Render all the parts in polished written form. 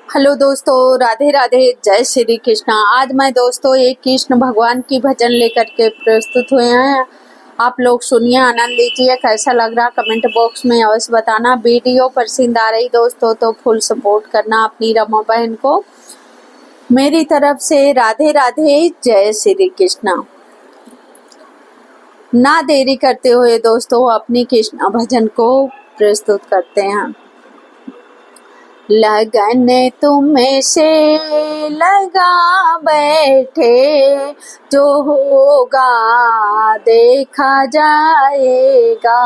Hello दोस्तों, राधे राधे, जय श्री कृष्णा। आज मैं दोस्तों एक कृष्ण भगवान की भजन लेकर के प्रस्तुत हुए हैं। आप लोग सुनिए, आनंद लीजिए। कैसा लग रहा कमेंट बॉक्स में अवश्य बताना। वीडियो पसंद आ रही दोस्तों तो फुल सपोर्ट करना अपनी रमा बहन को। मेरी तरफ से राधे राधे, जय श्री कृष्णा। ना देरी करते हुए दोस्तों अपनी कृष्ण भजन को प्रस्तुत करते हैं। लगन तुम्हें से लगा बैठे, जो होगा देखा जाएगा।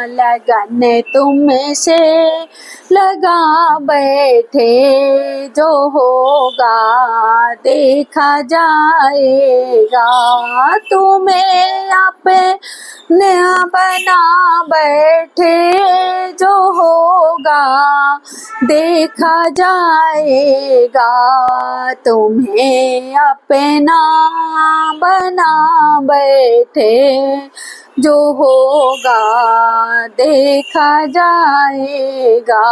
लगन तुम्हें से लगा बैठे, जो होगा देखा जाएगा। तुम्हें अपने बना बैठे, जो होगा देखा जाएगा। तुम्हें अपना बना बैठे, जो होगा देखा जाएगा।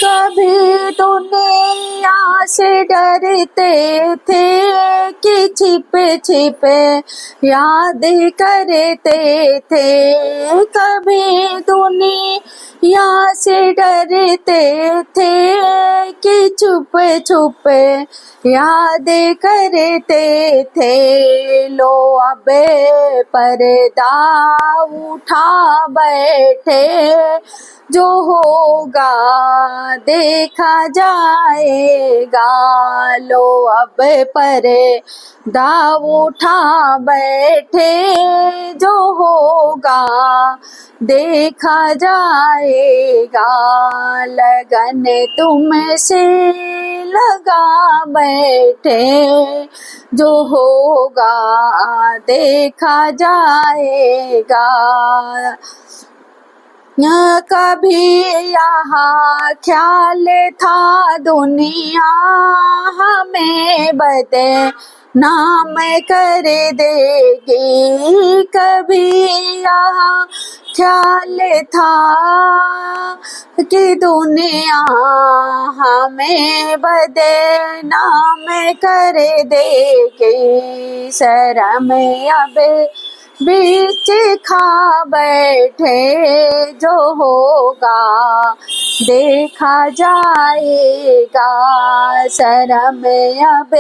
कभी दुनिया से डरते थे कि छिपे छिपे याद करते थे। कभी दुनिया से डरते थे कि छुपे छुपे याद करते थे। लो अबे पर्दा उठा बैठे, जो होगा देखा जाएगा। लो अब पर्दा उठा बैठे, जो होगा देखा जाएगा। लगन तुमसे लगा बैठे, जो होगा देखा जाएगा। कभी यहाँ ख्याल था दुनिया हमें बदनाम कर देगी। कभी यहाँ ख्याल था कि दुनिया हमें बदनाम कर देगी। शर्म अब बीच खा बैठे, जो होगा देखा जाएगा। शर्म अब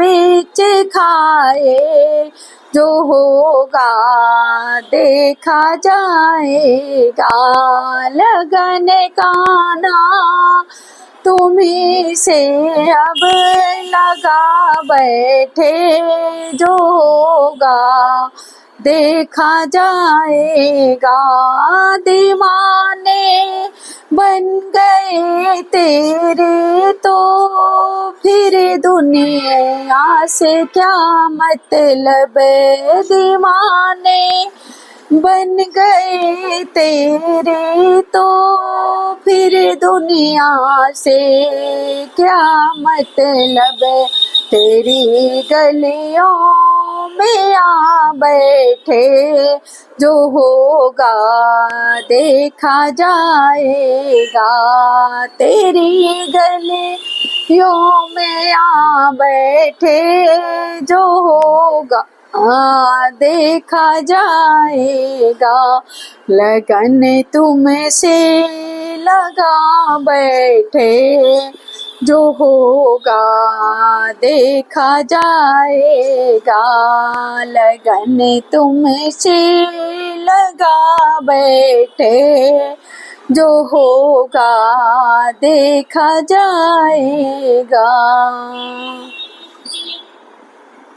बीच खाए, जो होगा देखा जाएगा। लगन गाना तुम्ही से अब लगा बैठे, जो होगा देखा जाएगा। दीवाने बन गए तेरे तो फिर दुनिया से क्या मतलब। दीवाने बन गए तेरे तो फिर दुनिया से क्या मतलब। तेरी गलियों में आ बैठे, जो होगा देखा जाएगा। तेरी गलियों में आ बैठे, जो होगा देखा जाएगा। लगन तुमसे लगा बैठे, जो होगा देखा जाएगा। लगन तुमसे लगा बैठे, जो होगा देखा जाएगा।